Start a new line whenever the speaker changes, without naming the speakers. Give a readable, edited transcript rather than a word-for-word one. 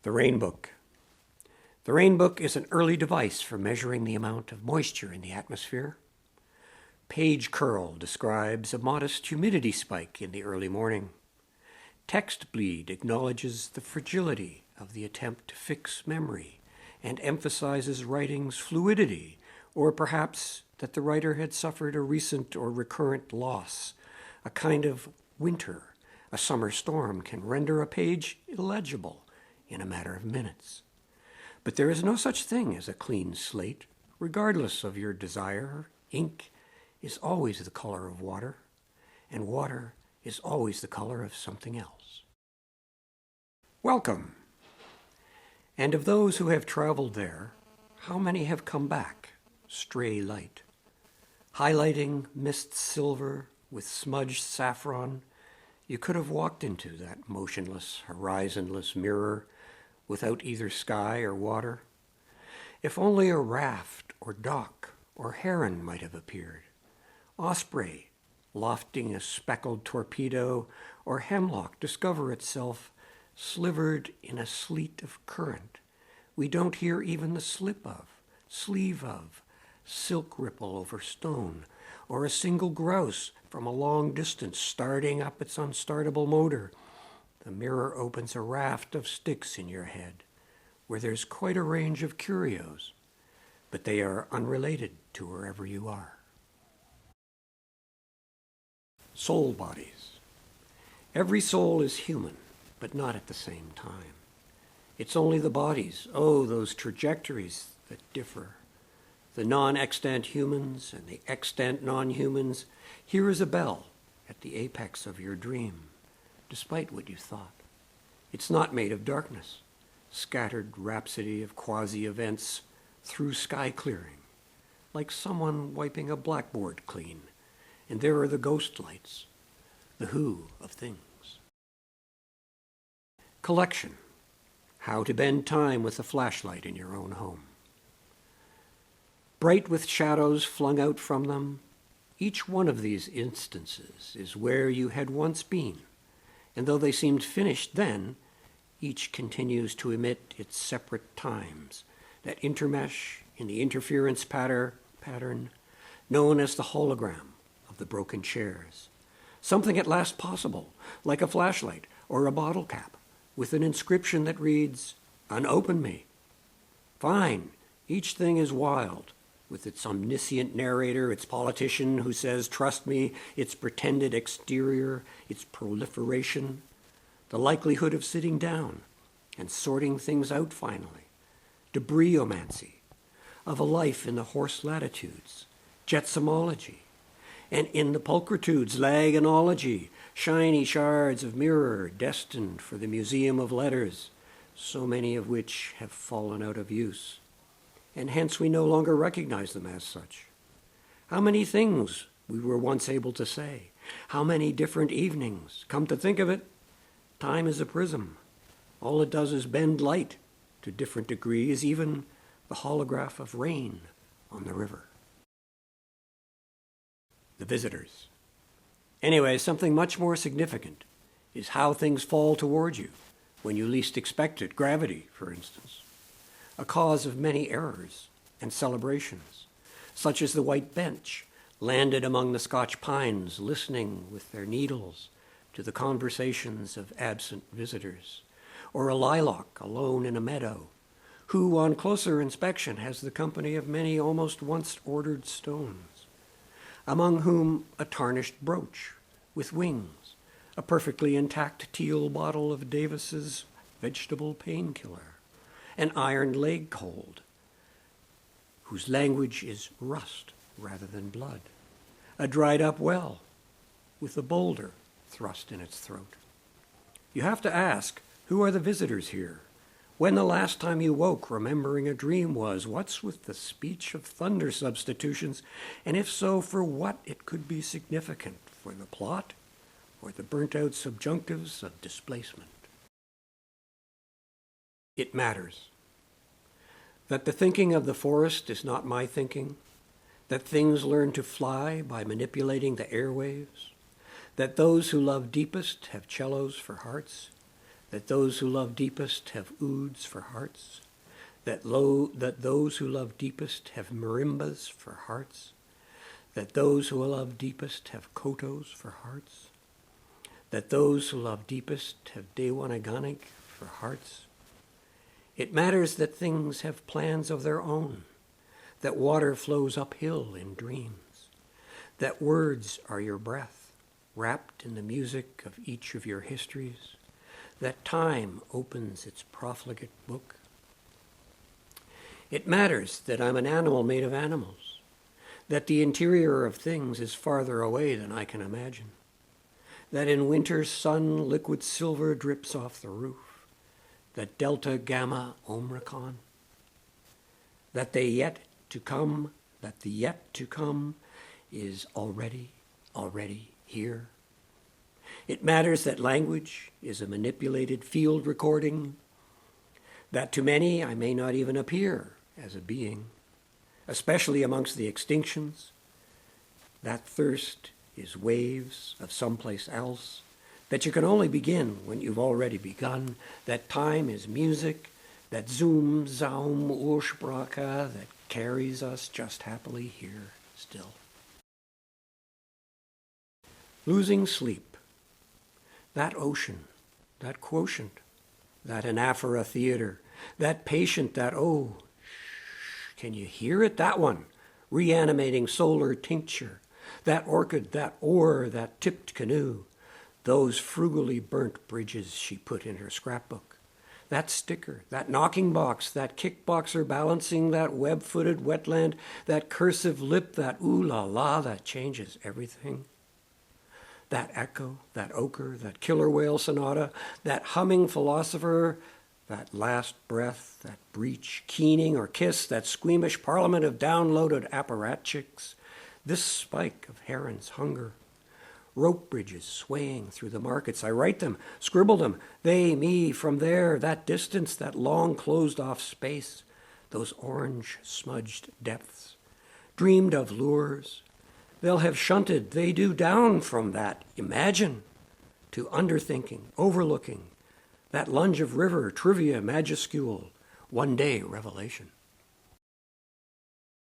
The rainbook. The rainbook is an early device for measuring the amount of moisture in the atmosphere. Page curl describes a modest humidity spike in the early morning. Text bleed acknowledges the fragility of the attempt to fix memory and emphasizes writing's fluidity, or perhaps that the writer had suffered a recent or recurrent loss. A kind of winter, a summer storm can render a page illegible in a matter of minutes. But there is no such thing as a clean slate, regardless of your desire. Ink is always the color of water, and water is always the color of something else. Welcome. And of those who have traveled there, how many have come back, stray light, highlighting mist silver with smudged saffron? You could have walked into that motionless, horizonless mirror without either sky or water. If only a raft or dock or heron might have appeared, osprey lofting a speckled torpedo, or hemlock discover itself slivered in a sleet of current. We don't hear even the slip of, sleeve of, silk ripple over stone, or a single grouse from a long distance starting up its unstartable motor. The mirror opens a raft of sticks in your head, where there's quite a range of curios, but they are unrelated to wherever you are. Soul bodies. Every soul is human, but not at the same time. It's only the bodies, those trajectories that differ. The non-extant humans and the extant non-humans. Here is a bell at the apex of your dream, despite what you thought. It's not made of darkness, scattered rhapsody of quasi-events through sky clearing, like someone wiping a blackboard clean, and there are the ghost lights, the who of things. Collection. How to bend time with a flashlight in your own home. Bright with shadows flung out from them, each one of these instances is where you had once been, and though they seemed finished then, each continues to emit its separate times that intermesh in the interference pattern known as the hologram of the broken chairs. Something at last possible, like a flashlight or a bottle cap, with an inscription that reads, "Unopen me." Fine, each thing is wild, with its omniscient narrator, its politician who says, "Trust me," its pretended exterior, its proliferation, the likelihood of sitting down and sorting things out finally, debriomancy, of a life in the horse latitudes, jetsimology, and in the pulchritudes, lagonology, shiny shards of mirror destined for the museum of letters, so many of which have fallen out of use, and hence we no longer recognize them as such. How many things we were once able to say, how many different evenings. Come to think of it, time is a prism. All it does is bend light to different degrees, even the holograph of rain on the river. The visitors. Anyway, something much more significant is how things fall toward you when you least expect it. Gravity, for instance, a cause of many errors and celebrations, such as the white bench landed among the Scotch pines, listening with their needles to the conversations of absent visitors, or a lilac alone in a meadow, who on closer inspection has the company of many almost once ordered stones, among whom a tarnished brooch with wings, a perfectly intact teal bottle of Davis's vegetable painkiller, an iron leg cold, whose language is rust rather than blood, a dried up well with a boulder thrust in its throat. You have to ask, who are the visitors here? When the last time you woke remembering a dream was? What's with the speech of thunder substitutions? And if so, for what it could be significant? For the plot or the burnt-out subjunctives of displacement? It matters. That the thinking of the forest is not my thinking, that things learn to fly by manipulating the airwaves, that those who love deepest have cellos for hearts, that those who love deepest have ouds for hearts, that those who love deepest have marimbas for hearts, that those who love deepest have kotos for hearts, that those who love deepest have Dewanaganic for hearts. It matters that things have plans of their own, that water flows uphill in dreams, that words are your breath, wrapped in the music of each of your histories, that time opens its profligate book. It matters that I'm an animal made of animals, that the interior of things is farther away than I can imagine, that in winter's sun liquid silver drips off the roof, that delta gamma omicron, that the yet to come is already here. It matters that language is a manipulated field recording, that to many I may not even appear as a being, especially amongst the extinctions. That thirst is waves of someplace else, that you can only begin when you've already begun, that time is music, that zoom, zaum, ursprache, that carries us just happily here still. Losing sleep, that ocean, that quotient, that anaphora theater, that patient, that oh, shh, can you hear it? That one, reanimating solar tincture, that orchid, that oar, that tipped canoe, those frugally burnt bridges she put in her scrapbook, that sticker, that knocking box, that kickboxer balancing that web-footed wetland, that cursive lip, that ooh la la that changes everything. That echo, that ochre, that killer whale sonata, that humming philosopher, that last breath, that breech, keening or kiss, that squeamish parliament of downloaded apparatchiks, this spike of heron's hunger. Rope bridges swaying through the markets, I write them, scribble them, they, me, from there, that distance, that long closed-off space, those orange smudged depths, dreamed of lures. They'll have shunted, they do, down from that imagine to underthinking, overlooking, that lunge of river, trivia, majuscule, one day revelation.